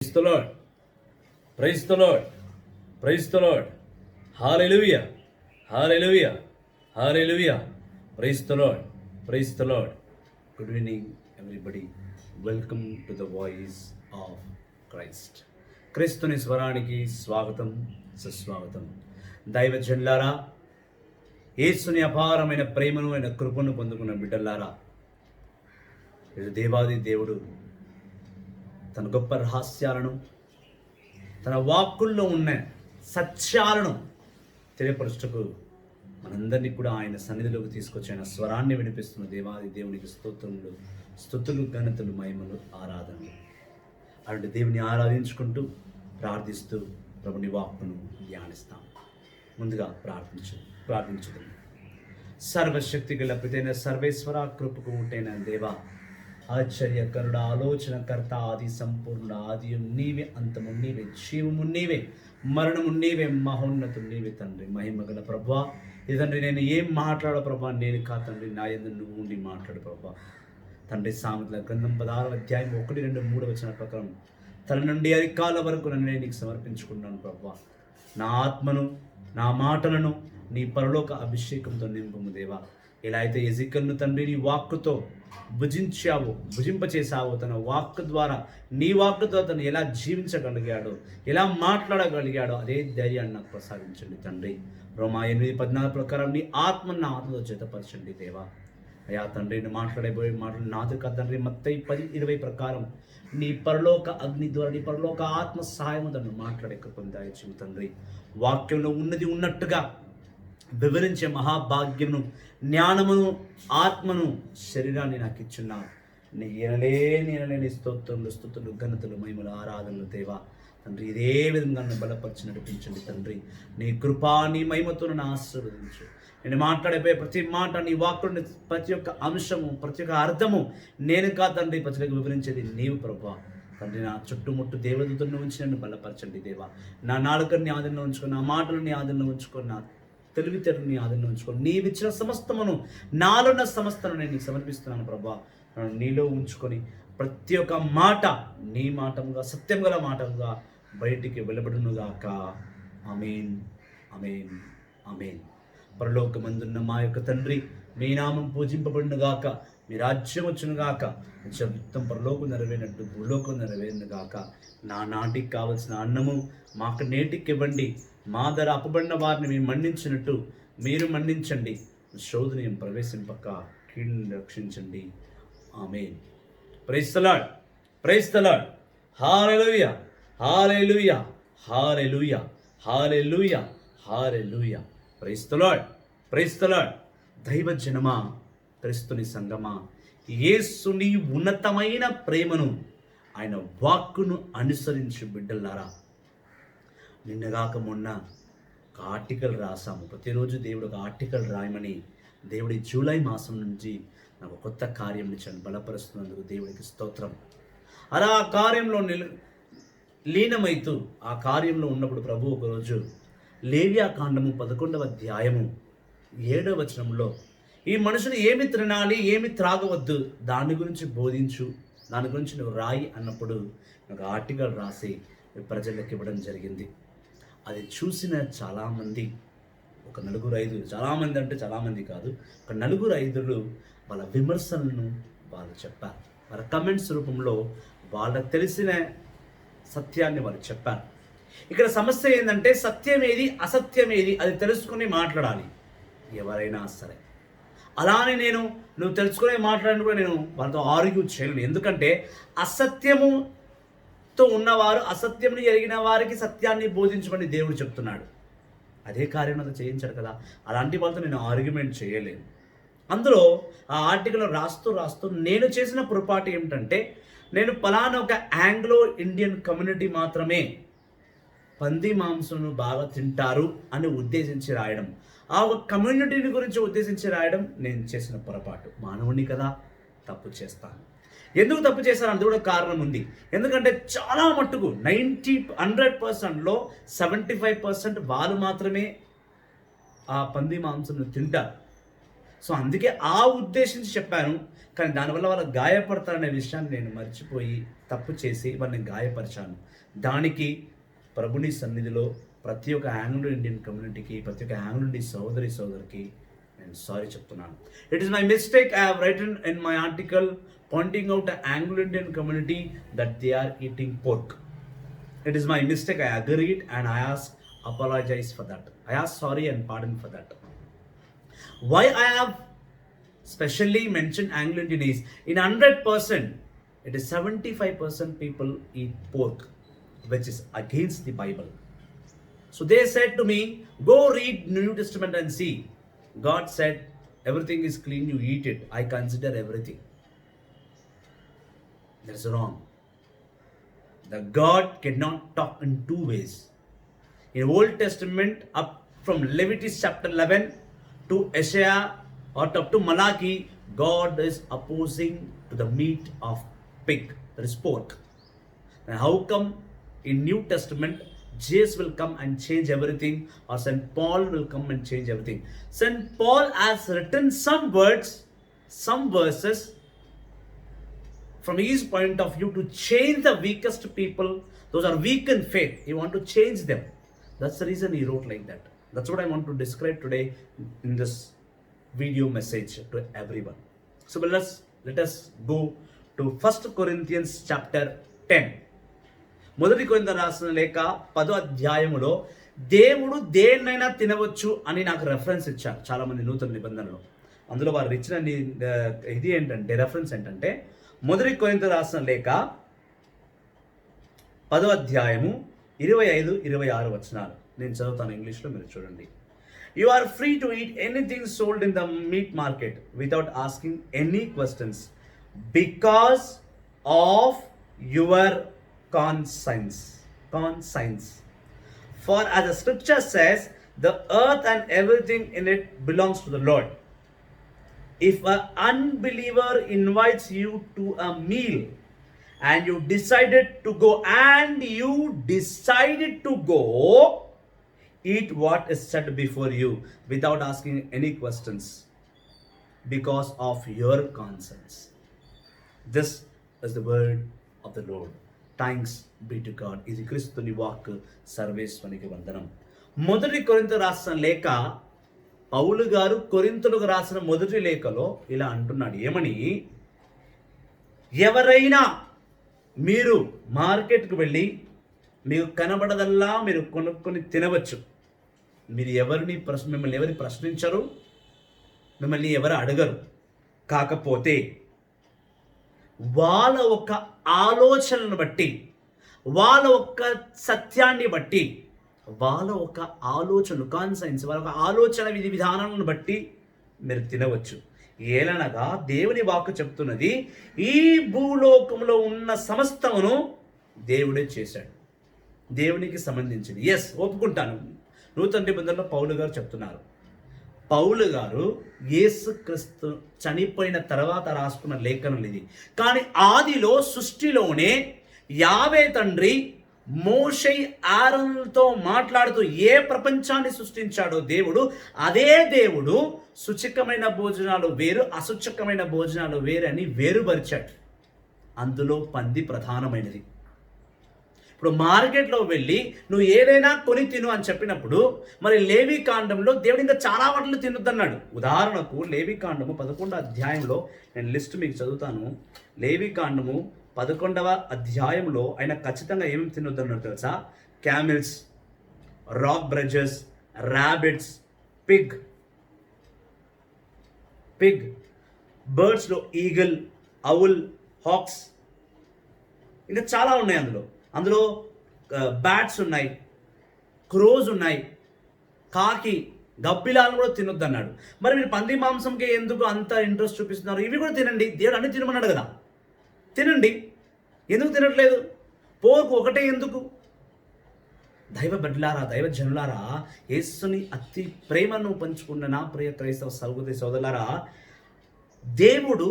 Praise the Lord. Praise the Lord. Praise the Lord. Hallelujah. Hallelujah. Hallelujah. Praise the Lord. Praise the Lord. Good evening, everybody. Welcome to the voice of Christ. క్రీస్తుని స్వరానికి స్వాగతం, సుస్వాగతం. దైవజనులారా, యేసుని అపారమైన ప్రేమను ఆయన కృపను పొందుకున్న బిడ్డలారా, దేవాది దేవుడు తన గొప్ప రహస్యాలను, తన వాక్కుల్లో ఉన్న సత్యాలను తెలియపరచుటకు మనందరినీ కూడా ఆయన సన్నిధిలోకి తీసుకొచ్చి ఆయన స్వరాన్ని వినిపిస్తున్న దేవాది దేవునికి స్తోత్రములు, స్తుతులు, ఘనతలు, మహిమలు, ఆరాధనలు. అలాంటి దేవుని ప్రార్థిస్తూ ప్రభుని వాక్కును ధ్యానిస్తాం. ముందుగా ప్రార్థించుదాం. సర్వశక్తి గల పితైన సర్వేశ్వర, కృపకు ఉంటైన దేవా, ఆశ్చర్యకరుడ, ఆలోచనకర్త, ఆది సంపూర్ణ, ఆదియం నీవే, అంతము నీవే, జీవము నీవే, మరణము నీవే, మహోన్నతుడు నీవే తండ్రి. మహిమగల ప్రభువా, తండ్రి నేను ఏం మాట్లాడో ప్రభా, నేను కా తండ్రి, నా యందు నువ్వు ఉండి మాట్లాడు ప్రభా. తండ్రి, సామెతల గ్రంథం 16వ అధ్యాయం 1, 2, 3 వచనాల ప్రకారం తన నుండి అధికాల వరకు నన్ను నేను నీకు సమర్పించుకున్నాను ప్రభా. నా ఆత్మను, నా మాటలను నీ పరలోక అభిషేకంతో నింపుము దేవా. ఎలా అయితే ఎజికల్ను తండ్రి నీ వాక్కుతో భుజింపచేసావో, తన వాక్కు ద్వారా, నీ వాక్కుతో తను ఎలా జీవించగలిగాడో, ఎలా మాట్లాడగలిగాడో అదే ధైర్యాన్ని నాకు ప్రసాదించండి తండ్రి. రోమా 8:14 ప్రకారం నీ ఆత్మను నా ఆత్మతో జతపరచండి దేవా. అయా తండ్రి, నేను మాట్లాడబోయే మాటలు నాది కాదు తండ్రి. మత్తయి 10:20 ప్రకారం నీ పరలోక అగ్ని ద్వారా, నీ పరలోక ఆత్మ సహాయము తను మాట్లాడకపోతే దయచేసి తండ్రి. వాక్యంలో ఉన్నది ఉన్నట్టుగా వివరించే మహాభాగ్యమును, జ్ఞానమును, ఆత్మను, శరీరాన్ని నాకు ఇచ్చున్నా. నీ ఎనలేని స్తోత్రములు, స్తుతులు, ఘనతలు, మహిమలు, ఆరాధనలు దేవా తండ్రి. ఇదే విధంగా నన్ను బలపరిచి నడిపించండి తండ్రి. నీ కృపా, నీ మహిమతో నన్ను ఆశీర్వదించు. నేను మాట్లాడిపోయే ప్రతి మాట, నీ వాక్కుని ప్రతి ఒక్క అంశము, ప్రతి ఒక్క అర్థము నేను కా తండ్రి ప్రజలకు వివరించేది నీవు ప్రభా. తండ్రి, నా చుట్టుముట్టు దేవదూతలను ఉంచి నన్ను బలపరచండి దేవా. నా నాలుకని ఆధీనంలో ఉంచుకొని, నా మాటలని ఆధీనంలో ఉంచుకొని, నా తెలివితేటని ఆధీనంలో ఉంచుకొని, నీవిచ్చిన సమస్తమును, నాలున్న సమస్తను నేను నీకు సమర్పిస్తున్నాను ప్రభా. నీలో ఉంచుకొని ప్రతి ఒక్క మాట నీ మాటముగా, సత్యం గల మాటముగా బయటికి వెలువడునుగాక. ఆమేన్, ఆమేన్, ఆమేన్. పరలోకమందున్న మా యొక్క తండ్రి, మీ నామం పూజింపబడునుగాక, మీ రాజ్యం వచ్చునుగాక, మీ చిత్తం పరలోకం నెరవేరినట్టు భూలోకం నెరవేరునుగాక. నా నాటికి కావలసిన అన్నము మాకు నేటికి ఇవ్వండి. మా ధర అప్పబడిన వారిని మేము మన్నించినట్టు మీరు మన్నించండి. శోధన ప్రవేశింపక కీడును రక్షించండి. ఆమేన్. Praise the Lord. Praise the Lord. హల్లెలూయా, హల్లెలూయా, హల్లెలూయా, హల్లెలూయా, హల్లెలూయా. Praise the Lord. Praise the Lord. దైవజనమా, క్రీస్తుని సంగమా, యేసుని ఉన్నతమైన ప్రేమను, ఆయన వాక్కును అనుసరించు బిడ్డలారా, నిన్నగాక మొన్న ఒక ఆర్టికల్ రాసాము. ప్రతిరోజు దేవుడు ఒక ఆర్టికల్ రాయమని దేవుడి జూలై మాసం నుంచి నాకు కొత్త కార్యం ఇచ్చాను. బలపరుస్తున్నందుకు దేవుడికి స్తోత్రం. అలా ఆ కార్యంలో లీనమైతూ ఆ కార్యంలో ఉన్నప్పుడు ప్రభు ఒకరోజు లేవ్యాకాండము 11వ అధ్యాయము 7వ వచనంలో, ఈ మనుషులు ఏమి తినాలి, ఏమి త్రాగవద్దు, దాని గురించి బోధించు, దాని గురించి నువ్వు రాయి అన్నప్పుడు నాకు ఆర్టికల్ రాసి ప్రజలకు ఇవ్వడం జరిగింది. అది చూసిన చాలామంది, ఒక 4-5, చాలామంది అంటే చాలామంది కాదు, ఒక 4-5 వాళ్ళ విమర్శలను వాళ్ళు చెప్పారు. వాళ్ళ కమెంట్స్ రూపంలో వాళ్ళకు తెలిసిన సత్యాన్ని వాళ్ళు చెప్పారు. ఇక్కడ సమస్య ఏంటంటే, సత్యం ఏది, అసత్యం ఏది, అది తెలుసుకుని మాట్లాడాలి ఎవరైనా సరే. అలానే నువ్వు తెలుసుకునే మాట్లాడిన కూడా నేను వాళ్ళతో ఆర్గ్యూ చేయలేను. ఎందుకంటే అసత్యముతో ఉన్నవారు, అసత్యముని ఎరిగిన వారికి సత్యాన్ని బోధించమని దేవుడు చెప్తున్నాడు. అదే కార్యం అది చేయించాడు కదా. అలాంటి వాళ్ళతో నేను ఆర్గ్యుమెంట్ చేయలేను. అందులో ఆ ఆర్టికల్ రాస్తూ నేను చేసిన పొరపాటు ఏమిటంటే, నేను పలానా ఒక ఆంగ్లో ఇండియన్ కమ్యూనిటీ మాత్రమే పంది మాంసం బాగా తింటారు అని ఉద్దేశించి రాయడం, ఆ ఒక కమ్యూనిటీని గురించి ఉద్దేశించి రాయడం నేను చేసిన పొరపాటు. మానవుని కదా, తప్పు చేస్తాను. ఎందుకు తప్పు చేశాను? కూడా కారణం ఉంది. ఎందుకంటే చాలా మట్టుకు 100%లో 75% వాళ్ళు మాత్రమే ఆ పంది మాంసం తింటారు. సో అందుకే ఆ ఉద్దేశించి చెప్పాను. కానీ దానివల్ల వాళ్ళు గాయపడతారనే విషయాన్ని నేను మర్చిపోయి తప్పు చేసి వాళ్ళని గాయపరిచాను. దానికి ప్రభుని సన్నిధిలో ప్రతి ఒక్క ఆంగ్లో ఇండియన్ కమ్యూనిటీకి, ప్రతి ఒక్క ఆంగ్లో ఇండియన్ సోదరికి నేను సారీ చెప్తున్నాను. It is my mistake. I have written in my article pointing out Anglo Indian community that they are eating pork. It is my mistake. I agreed and I apologize for that. I ask sorry and pardon for that. Why I have specially mentioned Anglo-Indian is in 100%, it is 75% people eat pork, which is against the Bible. So they said to me, go read New Testament and see. God said, everything is clean, you eat it. I consider everything. That's wrong. The God cannot talk in two ways. In Old Testament, up from Leviticus chapter 11 to Isaiah or up to Malachi, God is opposing to the meat of pig, that is pork. And how come in New Testament, Jesus will come and change everything, or St. Paul will come and change everything? St. Paul has written some words, some verses, from his point of view to change the weakest people, those are weak in faith. He want to change them. That's the reason he wrote like that. That's what I want to describe today in this video message to everyone. So let us go to 1 Corinthians chapter 10. మొదటి కొరింథీయులకు రాసిన లేఖ 10వ అధ్యాయములో దేవుడు దేన్నైనా తినవచ్చు అని నాకు రెఫరెన్స్ ఇచ్చారు చాలామంది నూతన నిబంధనలో. అందులో వారు ఇచ్చిన ఇది ఏంటంటే రెఫరెన్స్ ఏంటంటే మొదటి కొరింథీయులకు రాసిన లేఖ 10వ అధ్యాయము 25-26 వచనాలు నేను చదువుతాను ఇంగ్లీష్లో, మీరు చూడండి. You are free to eat anything sold in the meat market without asking any questions because of your conscience. For as the scripture says, the earth and everything in it belongs to the Lord. If an unbeliever invites you to a meal and you decided to go, eat what is set before you without asking any questions because of your conscience. This is the word of the Lord. Thanks be to God. ఇది క్రీస్తుని walk. సర్వేశ్వనికి వందనం. మొదటి కొరింథీయులకు రాసిన లేఖ పౌలు గారు కొరింథీయులకు రాసిన మొదటి లేఖలో ఇలా అంటున్నాడు. ఏమని? ఎవరైనా మీరు మార్కెట్కి వెళ్ళి మీకు కనబడదల్లా మీరు కొనుక్కొని తినవచ్చు. మిమ్మల్ని ఎవరు ప్రశ్నించరు, మిమ్మల్ని ఎవరు అడగరు. కాకపోతే వాళ్ళ ఒక ఆలోచనను బట్టి, వాళ్ళ ఒక సత్యాన్ని బట్టి, వాళ్ళ ఒక ఆలోచన కాన్సైన్స్, వాళ్ళ ఒక ఆలోచన విధి విధానాలను బట్టి మీరు తినవచ్చు. ఏలనగా దేవుని వాక్కు చెప్తున్నది, ఈ భూలోకంలో ఉన్న సమస్తమును దేవుడే చేశాడు, దేవునికి సంబంధించింది. ఎస్, ఒప్పుకుంటాను. నూతన నిబంధనలో పౌలు గారు చెప్తున్నారు. పౌలు గారు యేసుక్రీస్తు చనిపోయిన తర్వాత రాసుకున్న లేఖనం ఇది. కానీ ఆదిలో సృష్టిలోనే యావే తండ్రి మోషే ఆరోనులతో మాట్లాడుతూ ఏ ప్రపంచాన్ని సృష్టించాడో దేవుడు, అదే దేవుడు శుచికమైన భోజనాలు వేరు, అశుచికమైన భోజనాలు వేరు అని వేరుపరిచాడు. అందులో పంది ప్రధానమైనది. ఇప్పుడు మార్కెట్లో వెళ్ళి నువ్వు ఏదైనా కొని తిను అని చెప్పినప్పుడు మరి లేవి కాండంలో దేవుడు ఇంకా చాలా వాటిని తినొద్దన్నాడు. ఉదాహరణకు లేవి కాండము 11వ అధ్యాయంలో నేను లిస్ట్ మీకు చదువుతాను. లేవి కాండము 11వ అధ్యాయంలో ఆయన ఖచ్చితంగా ఏమేమి తినొద్దన్నాడు తెలుసా? క్యామిల్స్, రాక్ బ్రెడ్జెస్, ర్యాబిట్స్, పిగ్, బర్డ్స్లో ఈగల్, అవుల్, హాక్స్, ఇంకా చాలా ఉన్నాయి. అందులో బ్యాట్స్ ఉన్నాయి, క్రోజ్ ఉన్నాయి, కాకి, గబ్బిలాలను కూడా తినొద్దన్నాడు. మరి మీరు పంది మాంసంకి ఎందుకు అంత ఇంట్రెస్ట్ చూపిస్తున్నారు? ఇవి కూడా తినండి, దేవుడు అన్ని తినమన్నాడు కదా, తినండి. ఎందుకు తినట్లేదు? పోర్కు ఒకటే ఎందుకు? దైవ బిడ్డలారా, దైవ జనులారా, యేసుని అతి ప్రేమను పంచుకున్న నా ప్రియ క్రైస్తవ సహోదరి సోదరులారా, దేవుడు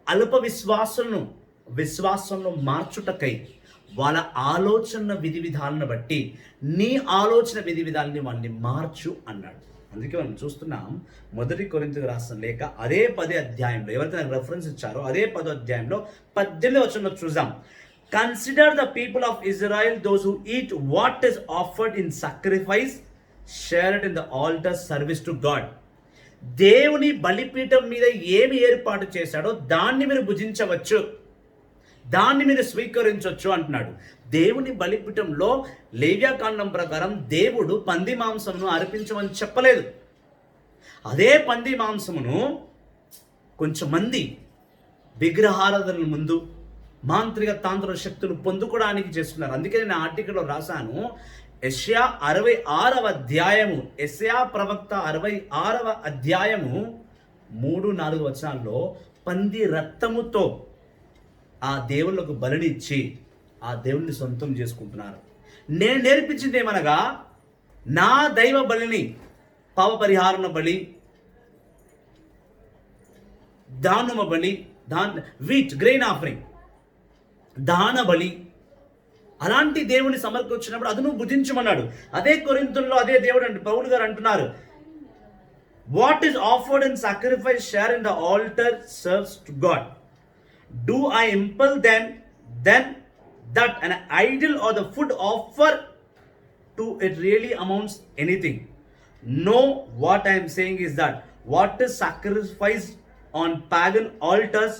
అల్ప విశ్వాసంలో మార్చుటకై వాళ్ళ ఆలోచన విధి విధాలను బట్టి నీ ఆలోచన విధి విధాలని వాళ్ళని మార్చు అన్నాడు. అందుకే మనం చూస్తున్నాం మొదటి కొరింథీయులకు రాసిన లేఖ అదే 10వ అధ్యాయంలో ఎవరైతే నాకు రెఫరెన్స్ ఇచ్చారో అదే 10వ అధ్యాయంలో 18వ వచనంలో చూద్దాం. Consider the people of Israel those who eat what is offered in sacrifice share it in the altar service to God. దేవుని బలిపీఠం మీద ఏమి ఏర్పాటు చేశాడో దాన్ని మీరు భుజించవచ్చు, దాన్ని మీరు స్వీకరించవచ్చు అంటున్నాడు. దేవుని బలిపీఠంలో లేవ్యాకాండం ప్రకారం దేవుడు పంది మాంసమును అర్పించమని చెప్పలేదు. అదే పంది మాంసమును కొంచెం మంది విగ్రహారాధనల ముందు మాంత్రిక తాంత్రిక శక్తులు పొందుకోవడానికి చేస్తున్నారు. అందుకే నేను ఆర్టికల్లో రాశాను, యెషయా 66వ అధ్యాయము, యెషయా ప్రవక్త 66వ అధ్యాయము 3-4 వచనాల్లో పంది రక్తముతో ఆ దేవుళ్ళకు బలినిచ్చి ఆ దేవుణ్ణి సొంతం చేసుకుంటున్నారు. నేను నేర్పించింది ఏమనగా, నా దైవ బలిని, పాప పరిహారణ బలి, దానుమ బలి, వీట్ గ్రెయిన్ ఆఫరింగ్, దాన బలి, అలాంటి దేవుని సమర్పించినప్పుడు అది నువ్వు భుజించమన్నాడు. అదే కొరింథీయుల్లో అదే దేవుడు పౌలు గారు అంటున్నారు, what is offered in sacrifice share in the altar serves to God. Do I impel then that an idol or the food offer to it really amounts anything? No, what I am saying is that what is sacrificed on pagan altars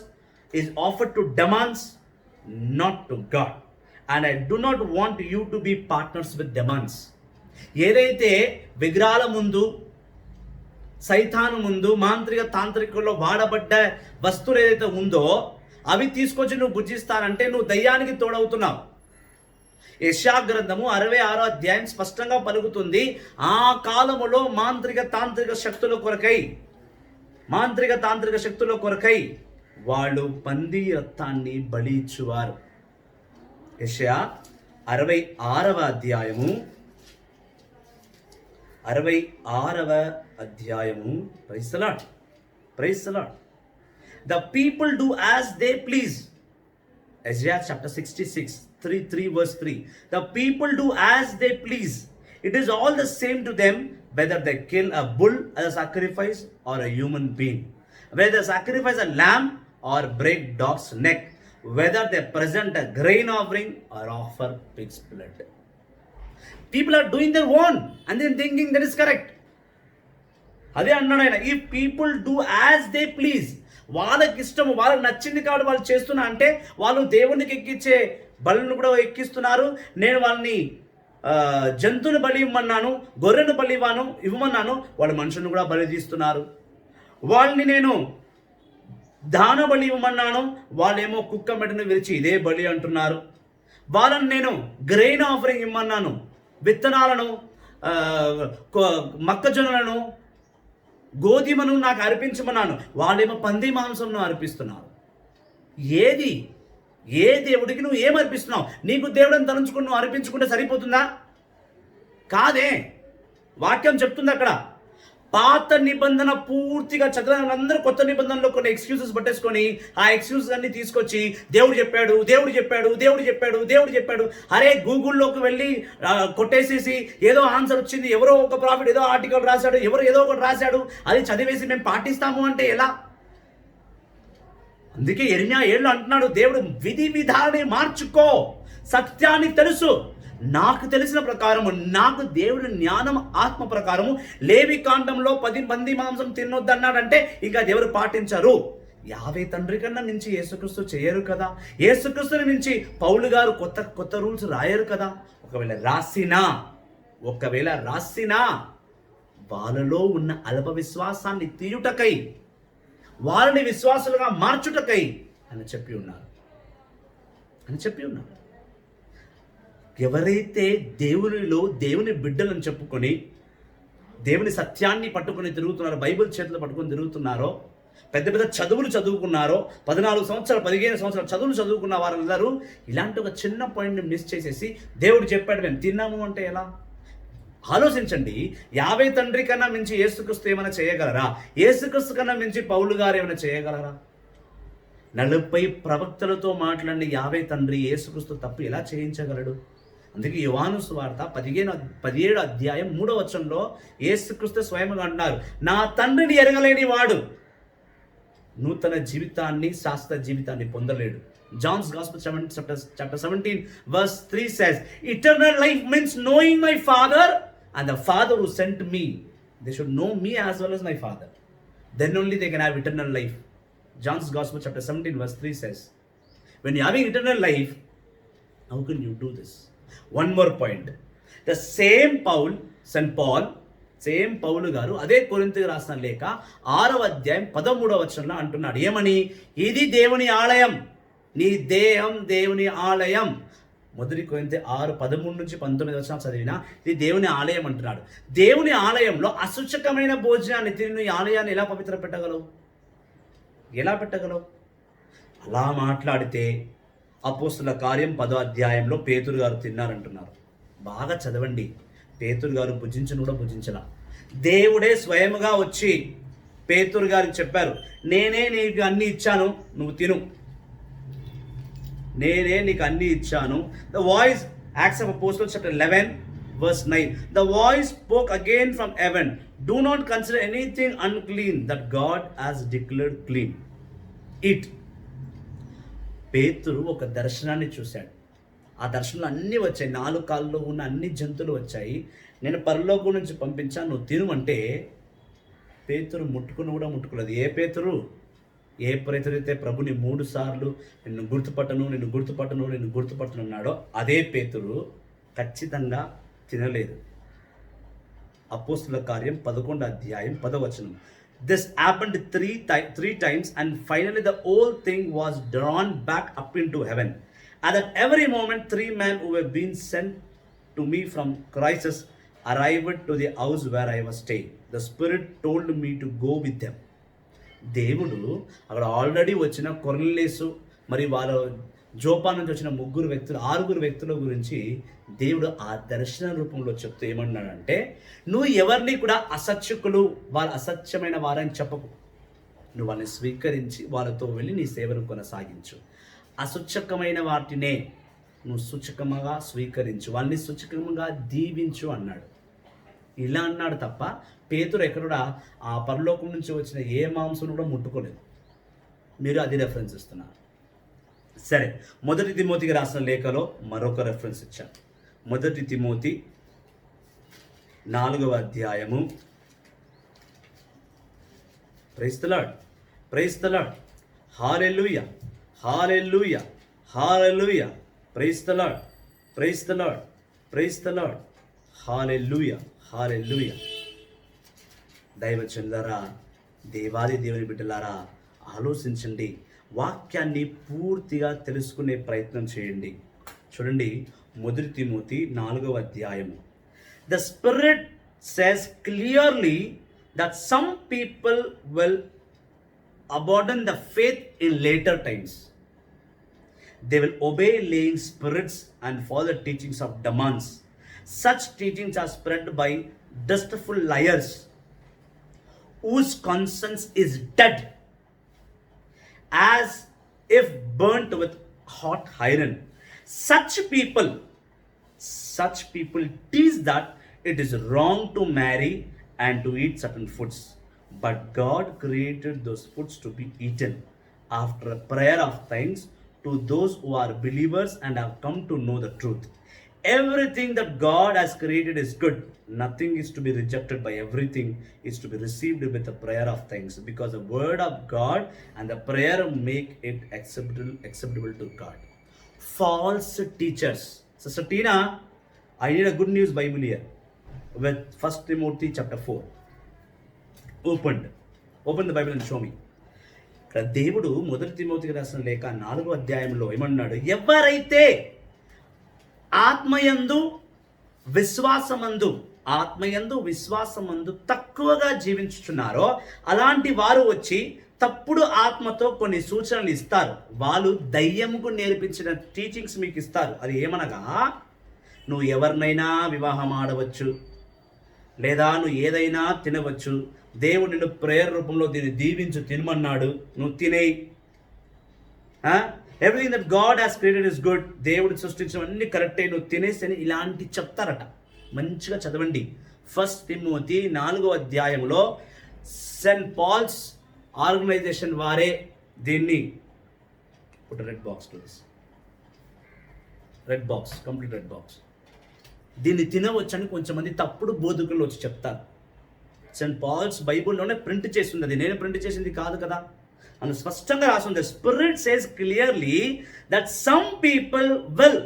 is offered to demons, not to God. And I do not want you to be partners with demons. ఏదైతే విగ్రహాల ముందు, సైతాను ముందు, మాంత్రిక తాంత్రికుల్లో వాడబడ్డ వస్తువులు ఏదైతే ఉందో అవి తీసుకొచ్చి నువ్వు భుజిస్తానంటే నువ్వు దయ్యానికి తోడవుతున్నావు. యెషయా గ్రంథము 66వ అధ్యాయం స్పష్టంగా పలుకుతుంది, ఆ కాలములో మాంత్రిక తాంత్రిక శక్తుల కొరకై వాళ్ళు పంది రక్తాన్ని బలి ఇచ్చువారు. యెషయా 66వ అధ్యాయము 66వ praise the Lord. The people do as they please. Isaiah chapter 66, 3 verse 3. The people do as they please. It is all the same to them whether they kill a bull as a sacrifice or a human being, whether they sacrifice a lamb or break dog's neck, whether they present a grain offering or offer pig's blood. People are doing their own and then thinking that is correct. అదే అన్నాడు ఆయన, if people do as they please, వాళ్ళకి ఇష్టము, వాళ్ళకి నచ్చింది కాబట్టి వాళ్ళు చేస్తున్నా అంటే వాళ్ళు దేవునికి ఎక్కించే బలులను కూడా ఎక్కిస్తున్నారు. నేను వాళ్ళని జంతువుని బలి ఇవ్వమన్నాను, గొర్రెను బలి ఇవ్వమన్నాను, వాళ్ళు మనుషులను కూడా బలి తీస్తున్నారు. వాళ్ళని నేను దాన బలి ఇవ్వమన్నాను, వాళ్ళేమో కుక్క మెడను విరిచి ఇదే బలి అంటున్నారు. వాళ్ళని నేను గ్రెయిన్ ఆఫరింగ్ ఇవ్వమన్నాను, విత్తనాలను, మొక్కజొన్నలను, గోధుమను నాకు అర్పించమన్నాను, వాళ్ళేమో పంది మాంసంను అర్పిస్తున్నారు. ఏ దేవుడికి నువ్వు ఏం అర్పిస్తున్నావు? నీకు దేవుడిని తలంచుకుని నువ్వు అర్పించుకుంటే సరిపోతుందా? కాదే. వాక్యం చెప్తుంది అక్కడ, పాత నిబంధన పూర్తిగా చదివిన అందరూ కొత్త నిబంధనలో కొన్ని ఎక్స్క్యూజెస్ పట్టేసుకొని ఆ ఎక్స్క్యూజెస్ అన్ని తీసుకొచ్చి దేవుడు చెప్పాడు. అరే గూగుల్లోకి వెళ్ళి కొట్టేసేసి ఏదో ఆన్సర్ వచ్చింది, ఎవరో ఒక ప్రాఫిట్ ఏదో ఆర్టికల్ రాశాడు, ఎవరో ఏదో ఒకటి రాశాడు, అది చదివేసి మేము పాటిస్తాము అంటే ఎలా? అందుకే యెర్మయా 7 అంటున్నాడు, దేవుడు విధి విధానాన్ని మార్చుకో, సత్యాన్ని తెలుసు. నాకు తెలిసిన ప్రకారము, నాకు దేవుడి జ్ఞానం ఆత్మ ప్రకారము లేవి కాండంలో 10 పంది మాంసం తినొద్దు అన్నాడంటే ఇంకా దేవుడు పాటించరు. యావే తండ్రి కన్నా మించి యేసుక్రీస్తు చేయరు కదా. యేసుక్రీస్తుని మించి పౌలు గారు కొత్త రూల్స్ రాయరు కదా. ఒకవేళ రాసినా వాళ్ళలో ఉన్న అల్ప విశ్వాసాన్ని తీయుటకై, వారిని విశ్వాసులుగా మార్చుటకై అని చెప్పి ఉన్నారు. ఎవరైతే దేవుని బిడ్డలను చెప్పుకొని దేవుని సత్యాన్ని పట్టుకొని తిరుగుతున్నారో, బైబిల్ చేతులు పట్టుకొని తిరుగుతున్నారో, పెద్ద చదువులు చదువుకున్నారో, 14 సంవత్సరాలు 15 సంవత్సరాలు చదువులు చదువుకున్న వారందరూ ఇలాంటి ఒక చిన్న పాయింట్ని మిస్ చేసేసి దేవుడు చెప్పాడు మేము తిన్నాము అంటే ఎలా? ఆలోచించండి. 50 తండ్రి కన్నా మించి యేసుక్రీస్తు ఏమైనా చేయగలరా? యేసుక్రీస్తు కన్నా మించి పౌలు గారు ఏమైనా చేయగలరా? 40 ప్రవక్తలతో మాట్లాడిన 50 తండ్రి యేసుక్రీస్తు తప్పు ఎలా చేయించగలడు? అందుకే యోహాను సువార్త 17 అధ్యాయం 3వ వచనంలో యేసుక్రీస్తు స్వయంగా అంటున్నారు, నా తండ్రిని ఎరగలేని వాడు నూతన జీవితాన్ని, శాశ్వత జీవితాన్ని పొందలేడు. John's Gospel chapter 17 verse 3 says, eternal life means knowing my Father and the Father who sent me. They should know me as well as my Father. Then only they can have eternal life. John's Gospel chapter 17 verse 3 says, when you're having eternal life, how can you do this? One more point. The same St. Paul, same పౌలు గారు అదే కొరింథీయులకు రాసిన లేఖ 6వ అధ్యాయం 13వ వచనంలో అంటున్నాడు, ఏమని? ఇది దేవుని ఆలయం, నీ దేహం దేవుని ఆలయం. 1 కొరింథీ 6:13 నుంచి 19 వచనాలు చదివినా ఇది దేవుని ఆలయం అంటున్నాడు. దేవుని ఆలయంలో అశుచకమైన భోజనాన్ని తిని ఈ ఆలయాన్ని ఎలా పవిత్ర పెట్టగలవు? ఎలా పెట్టగలవు? అలా మాట్లాడితే అపోస్తుల కార్యం 10వ అధ్యాయంలో పేతురు గారు తిన్నారంటున్నారు. బాగా చదవండి. పేతురు గారు భుజించను కూడా భుజించలా. దేవుడే స్వయముగా వచ్చి పేతురు గారికి చెప్పారు, నేనే నీకు అన్ని ఇచ్చాను, నువ్వు తిను, నేనే నీకు అన్ని ఇచ్చాను. The voice, acts of apostles chapter 11 verse 9, the voice spoke again from heaven, do not consider anything unclean that God has declared clean, eat. పేతురు ఒక దర్శనాన్ని చూశాడు. ఆ దర్శనంలో అన్నీ వచ్చాయి, 4 కాళ్ళలో ఉన్న అన్ని జంతువులు వచ్చాయి. నేను పరలోకం నుంచి పంపించాను, నువ్వు తినుమంటే పేతురు ముట్టుకుని కూడా ముట్టుకోలేదు. ఏ పేతురు అయితే ప్రభుని 3 సార్లు నిన్ను గుర్తుపట్టను అన్నాడో అదే పేతురు ఖచ్చితంగా తినలేదు. అపోస్తుల కార్యం 11వ అధ్యాయం 10వ వచనం, this happened three times and finally the whole thing was drawn back up into heaven. At that every moment 3 men who were being sent to me from Christ arrived to the house where I was staying. The Spirit told me to go with them. దేవుడు అక్కడ already వచ్చిన కొర్నేలియసు మరి వాళ్ళ జోపా నుంచి వచ్చిన 6 వ్యక్తుల గురించి దేవుడు ఆ దర్శన రూపంలో చెప్తూ ఏమన్నాడంటే, నువ్వు ఎవరిని కూడా అసత్యకులు, వాళ్ళు అసత్యమైన వారని చెప్పకు, నువ్వు వాళ్ళని స్వీకరించి వాళ్ళతో వెళ్ళి నీ సేవను కొనసాగించు. అసూచకమైన వాటినే నువ్వు సూచకముగా స్వీకరించు, వాళ్ళని సూచకముగా దీవించు అన్నాడు. ఇలా అన్నాడు తప్ప పేతురు ఎక్కడ ఆ పరలోకం నుంచి వచ్చిన ఏ మాంసం కూడా ముట్టుకోలేదు. మీరు అది రెఫరెన్స్ ఇస్తున్నారు. సరే, 1 తిమోతికి రాసిన లేఖలో మరొక రెఫరెన్స్ ఇచ్చాను. 1 తిమోతి 4వ అధ్యాయము. Praise the Lord, praise the Lord, హల్లెలూయా, హల్లెలూయా, హల్లెలూయా, praise the Lord, praise the Lord, praise the Lord, హల్లెలూయా, హల్లెలూయా. దైవజనులారా, దేవాది దేవుని బిడ్డలారా, ఆలోచించండి, వాక్యాన్ని పూర్తిగా తెలుసుకునే ప్రయత్నం చేయండి. చూడండి, 1 తిమోతి 4వ అధ్యాయము. The spirit says clearly that some people will abandon the faith in later times. They will obey laying spirits and follow the teachings of demons. Such teachings are spread by deceitful liars whose conscience is dead, as if burnt with hot iron. Such people teach that it is wrong to marry and to eat certain foods, but God created those foods to be eaten after a prayer of thanks to those who are believers and have come to know the truth. Everything that God has created is good. Nothing is to be rejected, by everything is to be received with a prayer of thanks, because the word of God and the prayer make it acceptable to God. False teachers. Sister Tina, I need a good news Bible here with 1 Timothy chapter 4. Open the Bible and show me. ఇక్కడ దేవుడు 1 తిమోతికి రాసిన లేఖ 4వ అధ్యాయంలో ఏమన్నాడు? ఎవరైతే ఆత్మయందు విశ్వాసమందు తక్కువగా జీవించుచున్నారో అలాంటి వారు వచ్చి తప్పుడు ఆత్మతో కొన్ని సూచనలు ఇస్తారు. వాళ్ళు దయ్యముకు నేర్పించిన టీచింగ్స్ మీకు ఇస్తారు. అది ఏమనగా, నువ్వు ఎవరినైనా వివాహం ఆడవచ్చు, లేదా నువ్వు ఏదైనా తినవచ్చు, దేవుడు నిన్ను ప్రేయర్ రూపంలో దీన్ని దీవించు, తినమన్నాడు, నువ్వు తినేయి. Everything that God has created is good. దేవుడు సృష్టించినవన్నీ కరెక్టే, నువ్వు తినేసి ఇలాంటి చెప్తారట. మంచిగా చదవండి. 1 తిమోతి 4వ అధ్యాయంలో సెయింట్ పాల్స్ ఆర్గనైజేషన్ వారే దీన్ని red box to this red box, complete red box, దీన్ని తినవచ్చని కొంచెం మంది తప్పుడు బోధకులు వచ్చి చెప్తారు. సెయింట్ పాల్స్ బైబుల్లోనే ప్రింట్ చేసి ఉంది, అది నేను ప్రింట్ చేసింది కాదు కదా. అని స్పష్టంగా రాసింది. Spirit says clearly that some people will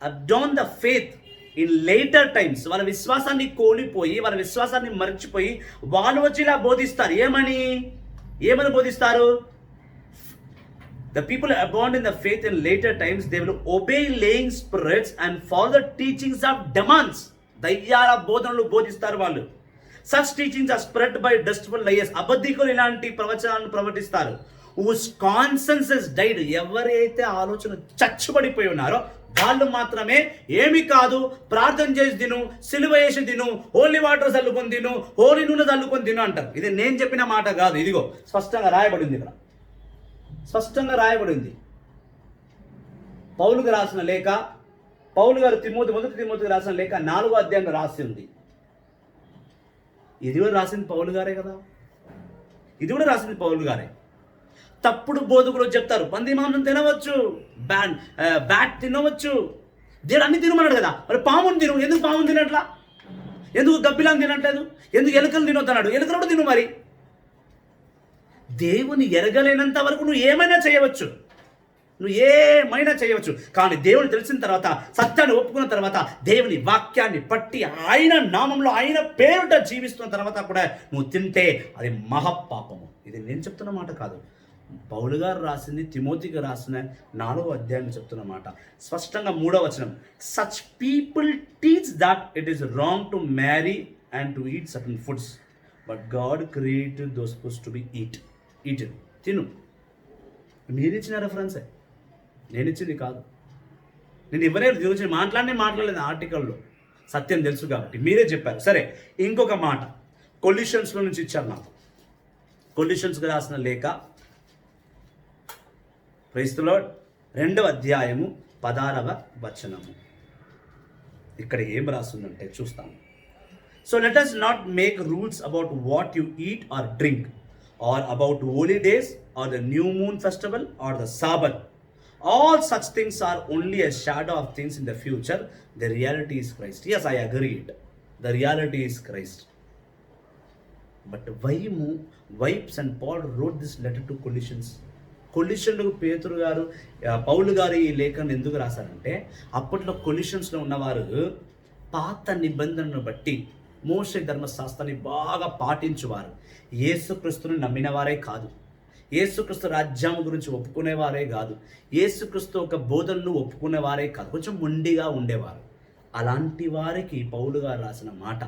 adapt the faith in later times. వాళ్ళ విశ్వాసాన్ని కోల్పోయి, వాళ్ళ విశ్వాసాన్ని మర్చిపోయి వాళ్ళు వచ్చి ఇలా బోధిస్తారు. ఏమని బోధిస్తారు? The people abound in the faith in later times, they will obey laying spirits and follow the teachings of demons. దయ్యాల బోధనలు బోధిస్తారు వాళ్ళు. Such teachings are spread by deceitful liars. అబద్ధికులు ఇలాంటి ప్రవచనాలను ప్రవటిస్తారు. Whose conscience is died. ఎవరైతే ఆలోచన చచ్చుబడిపోయి ఉన్నారో వాళ్ళు మాత్రమే ఏమి కాదు, ప్రార్థన చేసి తిను, సిలువ వేసి తిను, హోలీ వాటర్ చల్లుకొని తిను, హోలీ నూనె చల్లుకొని తిను అంటారు. ఇది నేను చెప్పిన మాట కాదు, ఇదిగో స్పష్టంగా రాయబడింది, ఇక్కడ స్పష్టంగా రాయబడింది. పౌలుకు రాసిన లేఖ, పౌలు గారు మొదటి తిమోతికి రాసిన లేఖ 4వ అధ్యాయంలో రాసి ఉంది. ఇది కూడా రాసింది పౌలు గారే కదా, ఇది కూడా రాసింది పౌలు గారే. తప్పుడు బోధకులు చెప్తారు పంది మాంసం తినవచ్చు, బ్యాట్ తినవచ్చు, దేవుడు అన్ని తినమన్నాడు కదా, మరి పాముని తిను. ఎందుకు పాముని తినట్లా? ఎందుకు గబ్బిలాన్ని తినట్లేదు? ఎందుకు ఎలుకలు తినొద్దన్నాడు? ఎలుకలు కూడా తిను. మరి దేవుని ఎరగలేనంత వరకు నువ్వు ఏమైనా చేయవచ్చు, కానీ దేవుని తెలిసిన తర్వాత, సత్యాన్ని ఒప్పుకున్న తర్వాత, దేవుని వాక్యాన్ని పట్టి ఆయన నామంలో ఆయన పేరుట జీవిస్తున్న తర్వాత కూడా నువ్వు తింటే అది మహాపాపము. ఇది నేను చెప్తున్న మాట కాదు, పౌలు గారు రాసింది తిమోతికి రాసిన 4వ అధ్యాయం చెప్తున్న మాట. స్పష్టంగా 3వ వచనం, such people teach that it is wrong to marry and to eat certain foods, but God created those foods to be eaten. తిను. మీరు ఇచ్చిన రెఫరెన్సే, నేను ఇచ్చింది కాదు. నేను ఇవ్వలేదు, దీని గురించి మాట్లాడలేదు ఆర్టికల్లో, సత్యం తెలుసు కాబట్టి మీరే చెప్పారు. సరే, ఇంకొక మాట కొలిషన్స్లో నుంచి ఇచ్చారు నాకు. కొలిషన్స్కి రాసిన లేఖ, క్రైస్తులో 2వ అధ్యాయము 16వ వచనము. ఇక్కడ ఏం రాస్తుందంటే చూస్తాము. So let us not make rules about what you eat or drink, or about holy days, or the new moon festival, or the Sabbath. All such things are only a shadow of things in the future. The reality is Christ. Yes, I agreed. The reality is Christ. But why St. Paul wrote this letter to Colossians? కొలిషన్లకు పేతురు గారు, పౌలు గారు ఈ లేఖను ఎందుకు రాశారంటే, అప్పట్లో కొలిషన్స్లో ఉన్నవారు పాత నిబంధనను బట్టి మోషే ధర్మశాస్త్రాన్ని బాగా పాటించువారు. యేసుక్రీస్తుని నమ్మినవారే కాదు, యేసుక్రీస్తు రాజ్యం గురించి ఒప్పుకునేవారే కాదు, యేసుక్రీస్తు ఒక బోధనను ఒప్పుకునేవారే కాదు, కొంచెం మొండిగా ఉండేవారు. అలాంటి వారికి పౌలు గారు రాసిన మాట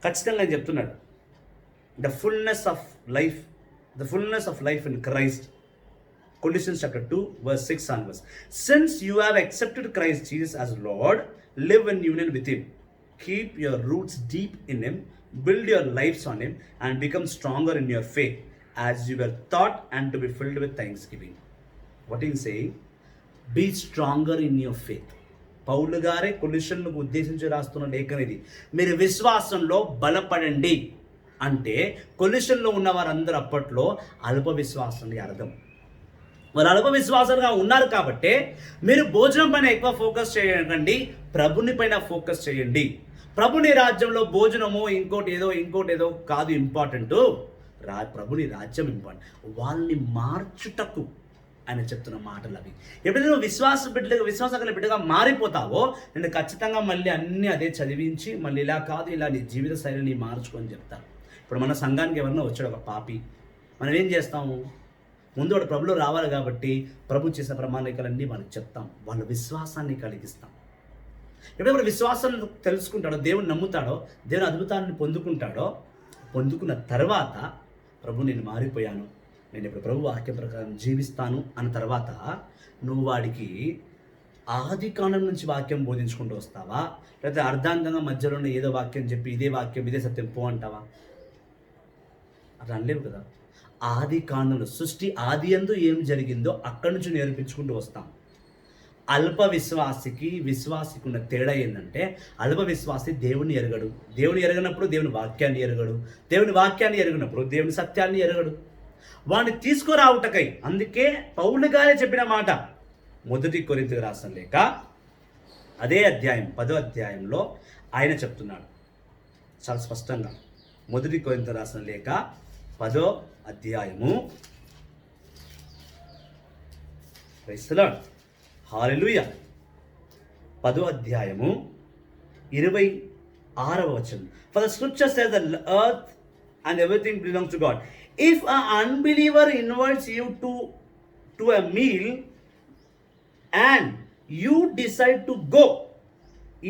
ఖచ్చితంగా చెప్తున్నాడు. The fullness of life in Christ. Colossians chapter 2 verse 6 onwards. Since you have accepted Christ Jesus as Lord, live in union with Him. Keep your roots deep in Him. Build your lives on Him and become stronger in your faith as you were taught, and to be filled with thanksgiving. What is he saying? Be stronger in your faith. పౌలు గారే కొలిషన్లకు ఉద్దేశించి రాస్తున్న లేఖనం ఇది. మీరు విశ్వాసంలో బలపడండి అంటే కొలిషన్లో ఉన్న వారందరూ అప్పట్లో అల్ప విశ్వాసానికి అర్థం. వారు అల్ప విశ్వాసాలుగా ఉన్నారు కాబట్టి మీరు భోజనం పైన ఎక్కువ ఫోకస్ చేయకండి, ప్రభుని పైన ఫోకస్ చేయండి. ప్రభుని రాజ్యంలో భోజనము ఇంకోటి ఏదో కాదు ఇంపార్టెంట్, ప్రభుని రాజ్యం ఇంపార్టెంట్. వాళ్ళని మార్చుటకు ఆయన చెప్తున్న మాటలు అవి. ఎప్పుడైతే నువ్వు విశ్వాసగల బిడ్డగా మారిపోతావో నేను ఖచ్చితంగా మళ్ళీ అన్నీ అదే చదివించి మళ్ళీ ఇలా కాదు, ఇలా నీ జీవిత శైలిని మార్చుకొని చెప్తాను. ఇప్పుడు మన సంఘానికి ఎవరన్నా వచ్చాడు ఒక పాపి, మనం ఏం చేస్తాము? ముందు వాడు ప్రభులో రావాలి కాబట్టి ప్రభు చేసిన ప్రమాణికలన్నీ వాళ్ళకి చెప్తాం, వాళ్ళ విశ్వాసాన్ని కలిగిస్తాం. ఎప్పుడైతే విశ్వాసాన్ని తెలుసుకుంటాడో, దేవుని నమ్ముతాడో, దేవుని అద్భుతాన్ని పొందుకున్న తర్వాత ప్రభు నేను మారిపోయాను, నేను ఇప్పుడు ప్రభు వాక్య ప్రకారం జీవిస్తాను అన్న తర్వాత నువ్వు వాడికి ఆది కాండం నుంచి వాక్యం బోధించుకుంటూ వస్తావా, లేకపోతే అర్ధాంతంగా మధ్యలోనే ఏదో వాక్యం చెప్పి ఇదే వాక్యం ఇదే సత్యం పో అంటావా? అట్లా అనలేవు కదా. ఆది కాండంలో సృష్టి ఆది యందు ఏం జరిగిందో అక్కడి నుంచి నేర్పించుకుంటూ వస్తాం. అల్ప విశ్వాసికి విశ్వాసికి ఉన్న తేడా ఏంటంటే, అల్ప విశ్వాసి దేవుని ఎరగడు. దేవుని ఎరగనప్పుడు దేవుని వాక్యాన్ని ఎరగడు. దేవుని వాక్యాన్ని ఎరగనప్పుడు దేవుని సత్యాన్ని ఎరగడు. వాడిని తీసుకురావుటకై, అందుకే పౌలు గారే చెప్పిన మాట, మొదటి కొరింథీయులకు రాసిన లేఖ అదే అధ్యాయం 10వ అధ్యాయంలో ఆయన చెప్తున్నాడు చాలా స్పష్టంగా. మొదటి కొరింథీయులకు రాసిన లేఖ 10వ అధ్యాయము, ప్రైజ్ ది లార్డ్, హల్లెలూయా, 10వ అధ్యాయము 26వ వచనం. For the scripture says that the earth and everything belongs to God. If an unbeliever invites you to a meal and you decide to go,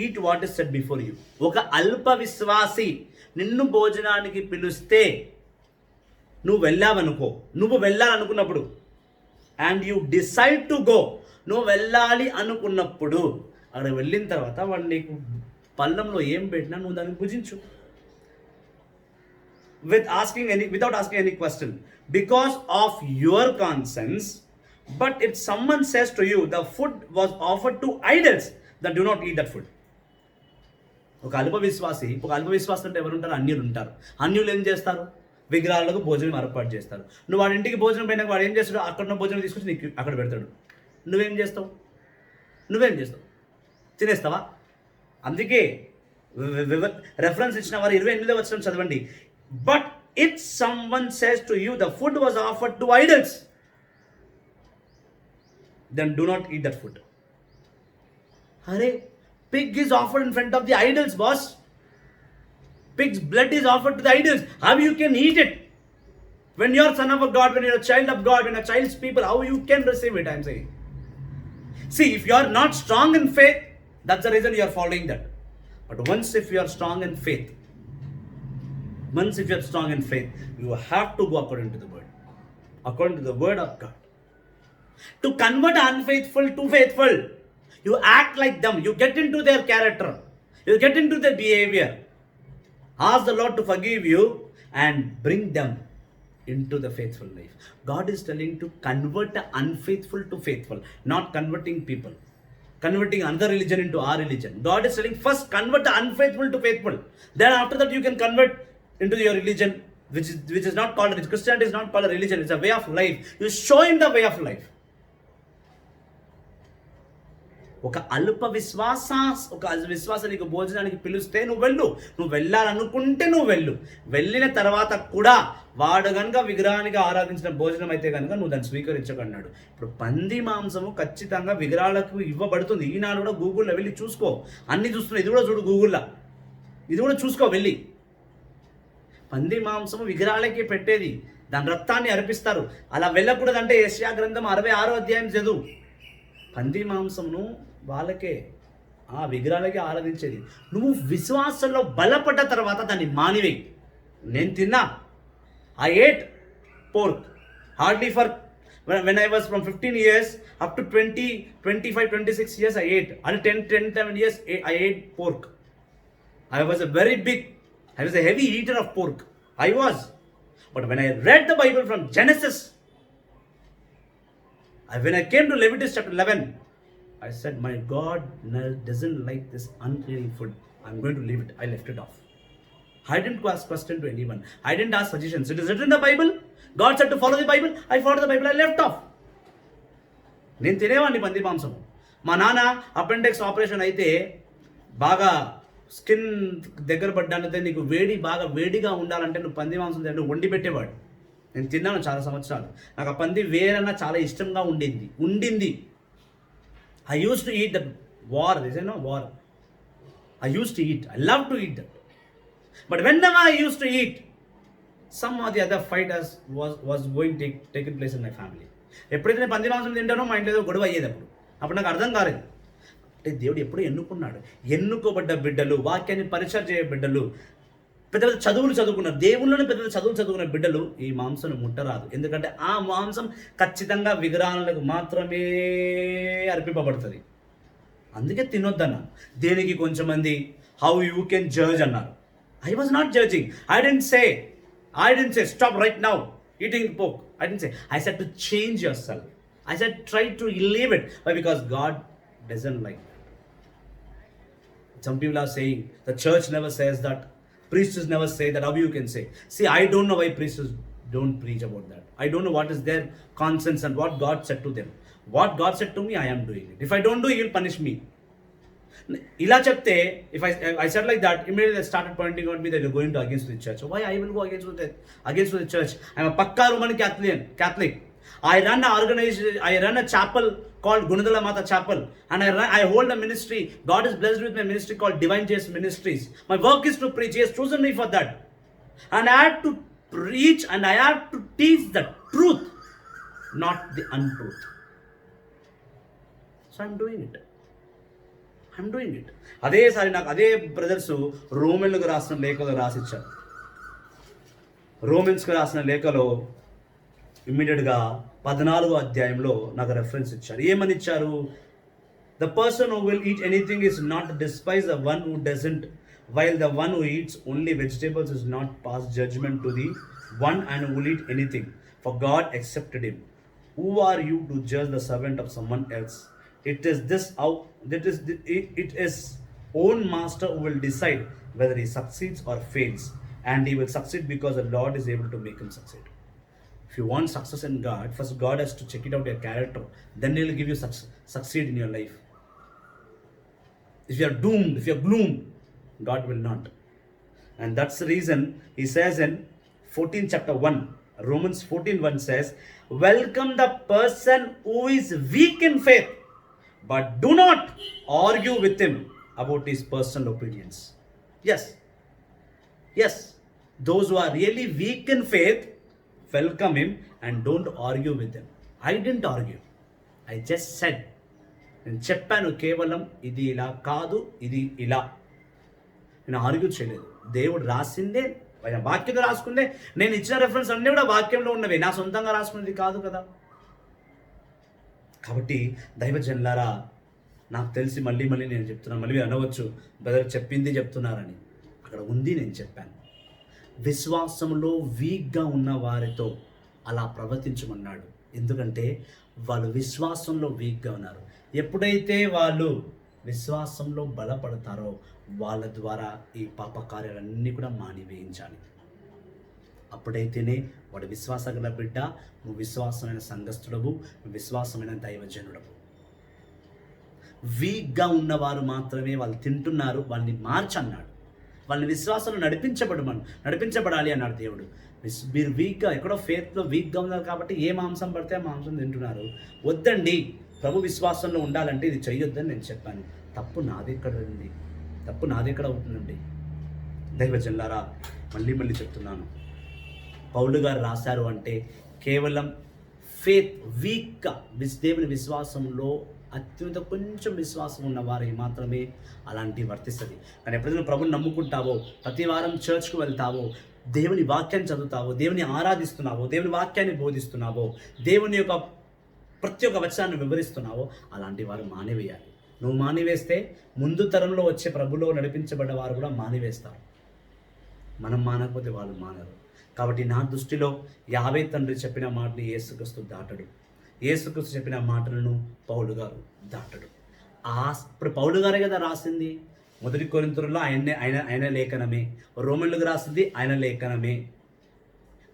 eat what is set before you. ఒక అల్ప విశ్వాసి నిన్ను భోజనానికి పిలుస్తే నువ్వు వెళ్ళావనుకో, నువ్వు వెళ్ళాలనుకున్నప్పుడు, and you decide to go, నువ్వు వెళ్ళాలి అనుకున్నప్పుడు, అక్కడ వెళ్ళిన తర్వాత వాడు నీకు పళ్ళంలో ఏం పెట్టినా నువ్వు దాన్ని భుజించు, without asking any question, because of your conscience. But if someone says to you, the food was offered to idols, then do not eat that food. ఒక అల్ప విశ్వాసి అంటే ఎవరు ఉంటారు? అన్యులు ఉంటారు. అన్యులు ఏం చేస్తారు? విగ్రహాలకు భోజనం ఏర్పాటు చేస్తారు. నువ్వు వాడి ఇంటికి భోజనం పోయినాక వాడు ఏం చేస్తాడు? అక్కడ ఉన్న భోజనం తీసుకొచ్చి నీకు అక్కడ పెడతాడు. నువ్వేం చేస్తావు? తినేస్తావా? అందుకే రెఫరెన్స్ ఇచ్చిన వారు 28వ వచనం చదవండి. But if someone says to you the food was offered to idols, then do not eat that food. అరే, pig is offered in front of the idols, boss. Pig's blood is offered to the idols. How you can eat it? When you're son of a God, when you're a child of God, when a child's people, how you can receive it, I'm saying. See, if you are not strong in faith, that's the reason you are following that. But once if you are strong in faith, you have to go according to the word of God. To convert unfaithful to faithful, you act like them, you get into their character, you get into their behavior. Ask the Lord to forgive you and bring them into the faithful life. God is telling to convert the unfaithful to faithful, not converting people, converting another religion into our religion. God is telling first convert the unfaithful to faithful, then after that you can convert into your religion, which is not called, Christianity is not called a religion, it's a way of life. You show him the way of life. ఒక విశ్వాస నీకు భోజనానికి పిలిస్తే నువ్వు వెళ్ళాలనుకుంటే నువ్వు వెళ్ళిన తర్వాత కూడా వాడు కనుక విగ్రహానికి ఆరాధించిన భోజనం అయితే కనుక నువ్వు దాన్ని స్వీకరించకన్నాడు. ఇప్పుడు పంది మాంసము ఖచ్చితంగా విగ్రహాలకు ఇవ్వబడుతుంది. ఈనాడు కూడా గూగుల్లో వెళ్ళి చూసుకో, అన్ని చూస్తున్నావు. ఇది కూడా చూడు, గూగుల్లో ఇది కూడా చూసుకో వెళ్ళి. పంది మాంసము విగ్రహాలకి పెట్టేది, దాని రక్తాన్ని అర్పిస్తారు. అలా వెళ్ళకూడదంటే యెషయా గ్రంథం 66వ అధ్యాయం చదువు. పంది మాంసమును వాళ్ళకే, ఆ విగ్రహాలకే ఆరాధించేది. నువ్వు విశ్వాసంలో బలపడ్డ తర్వాత దాన్ని మానివేయి. నేను తిన్నా, I ate pork hardly for when I was from 15 years up to 20, 25, 26 years I ate. Until 10 years I ate pork. I was a heavy eater of pork. I was. But when I read the Bible from Genesis, when I came to Leviticus chapter 11, I said, my God doesn't like this unclean food. I'm going to leave it. I left it off. I didn't ask question to anyone. I didn't ask suggestions. It is written in the Bible. God said to follow the Bible. I followed the Bible. I left off. నేను తినేవాడిని పంది మాంసం. మా నాన్న appendix operation అయితే బాగా skin దగ్గర పడ్డానంటే నీకు బాగా వేడిగా ఉండాలంటే నువ్వు పంది మాంసం తింటే వండి పెట్టేవాడు. నేను తిన్నాను చాలా సంవత్సరాలు. నాకు ఆ పంది వేరన్నా చాలా ఇష్టంగా ఉండింది. I used to eat that war. I used to eat. I love to eat that. But whenever I used to eat, some of the other fighters was going to taking place in my family. ఎప్పుడైతే నేను పంది మాంసం తింటానో మా ఇంట్లో గొడవ అయ్యేది. అప్పుడు నాకు అర్థం కాలేదు. అంటే దేవుడు ఎప్పుడు ఎన్నుకున్నాడు. ఎన్నుకోబడ్డ బిడ్డలు, వాక్యాన్ని పరిచయం చేయ బిడ్డలు, పెద్ద చదువులు చదువుకున్నారు, దేవుళ్ళని పెద్ద చదువులు చదువుకున్న బిడ్డలు ఈ మాంసం ముట్టరాదు. ఎందుకంటే ఆ మాంసం ఖచ్చితంగా విగ్రహాలకు మాత్రమే అర్పింపబడుతుంది. అందుకే తినొద్దన్నాను. దేనికి కొంచెం మంది హౌ యూ కెన్ జడ్జ్ అన్నారు. I was not judging. I didn't say stop right now, eating pork. I didn't say. I said to change yourself. I said try to leave it. Why? Because God doesn't like. Some people are saying the church never says that. Priests never say that. How you can say? See, I don't know why priests don't preach about that. I don't know what is their conscience and what God said to them. What God said to me, I am doing it. If I don't do, He will punish me. ఇలా చెప్తే if I said like that, immediately they started pointing out me that you're going to against the church. Why I will go against the church? I'm a Pakka Roman Catholic. I run an organization, I run a chapel called Gunadala Mata Chapel, and I hold a ministry. God is blessed with my ministry called Divine Chase Ministries. My work is to preach. He has chosen me for that, and I have to preach and I have to teach the truth, not the untruth. So I'm doing it. అదేసారి నాకు అదే brothers రోమన్లకు రాసిన లేఖలో రాసిచ్చారు. రోమన్స్కి రాసిన లేఖలో ఇమ్మీడియట్గా 14వ అధ్యాయంలో నాకు reference ఇచ్చారు. ఏమని ఇచ్చారు? The person who will eat anything is not despise the one who doesn't, while the one who eats only vegetables is not pass judgement to the one and who will eat anything, for God accepted him. Who are you to judge the servant of someone else? It is own master who will decide whether he succeeds or fails, and he will succeed because the Lord is able to make him succeed. If you want success in God, first God has to check it out your character, then He will give you succeed in your life. If you are doomed, if you are gloom, God will not. And that's the reason He says in 14 chapter 1, Romans 14:1 says, welcome the person who is weak in faith, but do not argue with him about his personal opinions. Yes, those who are really weak in faith, welcome him and don't argue with them. I didn't argue. I just said, నేను చెప్పాను కేవలం ఇది ఇలా కాదు, ఇది ఇలా. నేను argue చేయలేదు. దేవుడు రాసిందే, వాక్యంలో రాసుకుందే. నేను ఇచ్చిన రెఫరెన్స్ అన్నీ కూడా వాక్యంలో ఉన్నవే, నా సొంతంగా రాసుకున్నది కాదు కదా. కాబట్టి దైవజనులారా, నాకు తెలిసి మళ్ళీ నేను చెప్తున్నాను, మళ్ళీ అనవచ్చు బ్రదర్ చెప్పింది చెప్తున్నారని. అక్కడ ఉంది, నేను చెప్పాను. విశ్వాసంలో వీక్గా ఉన్న వారితో అలా ప్రవర్తించమన్నాడు. ఎందుకంటే వాళ్ళు విశ్వాసంలో వీక్గా ఉన్నారు. ఎప్పుడైతే వాళ్ళు విశ్వాసంలో బలపడతారో వాళ్ళ ద్వారా ఈ పాప కార్యాలన్నీ కూడా మానివేయించాలి. అప్పుడైతేనే వాడు విశ్వాసగల బిడ్డ, నువ్వు విశ్వాసమైన సంఘస్థుడవు, నువ్వు విశ్వాసమైన దైవజనుడవు. వీక్గా ఉన్నవారు మాత్రమే వాళ్ళు తింటున్నారు, వాళ్ళని మార్చన్నాడు. వాళ్ళని విశ్వాసంలో నడిపించబడాలి అన్నాడు దేవుడు. మీరు వీక్గా ఎక్కడో ఫేత్లో వీక్గా ఉన్నారు కాబట్టి ఏ మాంసం పడితే ఆ మాంసం తింటున్నారు. వద్దండి, ప్రభు విశ్వాసంలో ఉండాలంటే ఇది చెయ్యొద్దని నేను చెప్పాను. తప్పు నాదెక్కడ అవుతుందండి? దైవజనులారా, మళ్ళీ చెప్తున్నాను, పౌలు గారు రాశారు అంటే కేవలం ఫేత్ వీక్గా దేవుని విశ్వాసంలో అత్యంత కొంచెం విశ్వాసం ఉన్న వారికి మాత్రమే అలాంటివి వర్తిస్తుంది. కానీ ఎప్పుడైనా ప్రభుని నమ్ముకుంటావో, ప్రతి వారం చర్చ్కు వెళ్తావో, దేవుని వాక్యాన్ని చదువుతావో, దేవుని ఆరాధిస్తున్నావో, దేవుని వాక్యాన్ని బోధిస్తున్నావో, దేవుని యొక్క ప్రతి ఒక్క వచనాన్ని వివరిస్తున్నావో, అలాంటి వారు మానివేయాలి. నువ్వు మానివేస్తే ముందు తరంలో వచ్చే ప్రభులో నడిపించబడ్డ వారు కూడా మానివేస్తారు. మనం మానకపోతే వాళ్ళు మానరు. కాబట్టి నా దృష్టిలో యావే తండ్రి చెప్పిన మాటని యేసుక్రీస్తు దాటడు. యేసుక్రీస్తు చెప్పిన మాటలను పౌలు గారు దాటడు. ఇప్పుడు పౌలు గారే కదా రాసింది. మొదటి కొరింథీయులలో ఆయన లేఖనమే, రోమన్లకు రాసింది ఆయన లేఖనమే,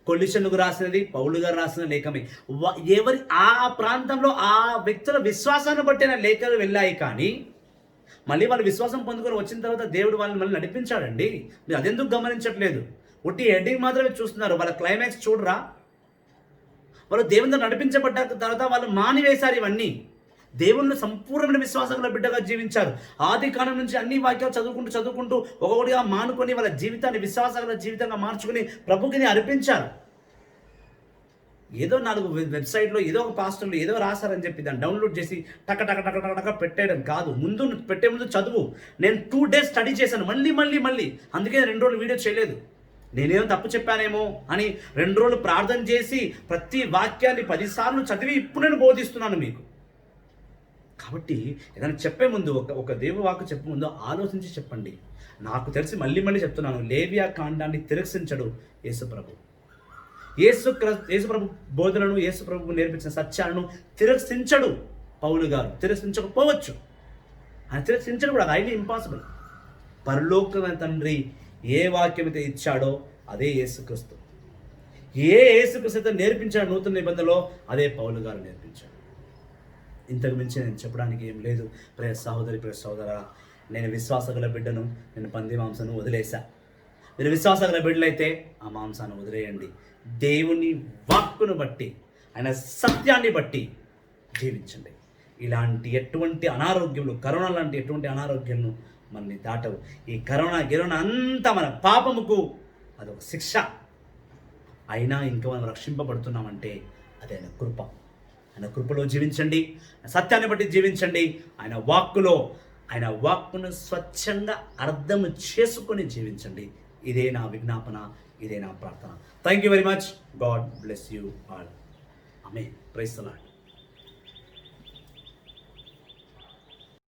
కొలిషన్లకు రాసినది పౌలు గారు రాసిన లేఖమే. ఎవరి ఆ ప్రాంతంలో ఆ వ్యక్తుల విశ్వాసాన్ని బట్టిన లేఖలు వెళ్ళాయి. కానీ మళ్ళీ వాళ్ళు విశ్వాసం పొందుకొని వచ్చిన తర్వాత దేవుడు వాళ్ళని మళ్ళీ నడిపించాడండి. మీరు అదెందుకు గమనించట్లేదు? ఒట్టి హెడ్డింగ్ మాత్రమే చూస్తున్నారు, వాళ్ళ క్లైమాక్స్ చూడరా? వాళ్ళు దేవునితో నడిపించబడ్డ తర్వాత వాళ్ళు మానివేశారు ఇవన్నీ. దేవుళ్ళు సంపూర్ణమైన విశ్వాసంలో బిడ్డగా జీవించారు. ఆది కాలం నుంచి అన్ని వాక్యాలు చదువుకుంటూ ఒక్కొక్కటిగా మానుకొని వాళ్ళ జీవితాన్ని విశ్వాసగల జీవితంగా మార్చుకుని ప్రభుకిని అర్పించారు. ఏదో 4 వెబ్సైట్లో ఏదో ఒక పాస్టర్లు ఏదో రాశారని చెప్పి దాన్ని డౌన్లోడ్ చేసి టక పెట్టేయడం కాదు. పెట్టే ముందు చదువు. నేను 2 days స్టడీ చేశాను, మళ్ళీ అందుకే 2 రోజులు వీడియో చేయలేదు. నేనేమో తప్పు చెప్పానేమో అని 2 రోజులు ప్రార్థన చేసి ప్రతి వాక్యాన్ని 10 సార్లు చదివి ఇప్పుడు నేను బోధిస్తున్నాను మీకు. కాబట్టి ఏదైనా చెప్పే ముందు ఒక దేవవాక్కు చెప్పే ముందు ఆలోచించి చెప్పండి. నాకు తెలిసి మళ్ళీ చెప్తున్నాను, లేవియా కాండాన్ని తిరస్కరించడు యేసుప్రభు. యేసుప్రభు బోధనను, యేసుప్రభు నేర్పించిన సత్యాలను తిరస్కరించడు పౌలు గారు. తిరస్కరించకపోవచ్చు, ఆయన తిరస్కరించడు కూడా, అది హైలీ ఇంపాసిబుల్. పరలోకమైన తండ్రి ఏ వాక్యం అయితే ఇచ్చాడో అదే యేసుక్రీస్తు. యేసుక్రీస్తు అయితే నేర్పించాడు నూతన నిబంధనలో, అదే పౌలు గారు నేర్పించాడు. ఇంతకు మించి నేను చెప్పడానికి ఏం లేదు. ప్రియ సహోదరి, ప్రియ సహోదరా, నేను విశ్వాసగల బిడ్డను, నేను పంది మాంసాన్ని వదిలేశా. మీరు విశ్వాసగల బిడ్డలైతే ఆ మాంసాన్ని వదిలేయండి. దేవుని వాక్కును బట్టి, ఆయన సత్యాన్ని బట్టి జీవించండి. ఇలాంటి ఎటువంటి అనారోగ్యములు, కరోనా లాంటి ఎటువంటి అనారోగ్యాలను మనల్ని దాటవు. ఈ కరోనా అంతా మన పాపముకు అదొక శిక్ష. అయినా ఇంకా మనం రక్షింపబడుతున్నామంటే అది ఆయన కృప. ఆయన కృపలో జీవించండి, సత్యాన్ని బట్టి జీవించండి. ఆయన వాక్కును స్వచ్ఛంగా అర్థం చేసుకొని జీవించండి. ఇదే నా విజ్ఞాపన, ఇదే నా ప్రార్థన. Thank you very much. God bless you all. Amen. Praise the lord.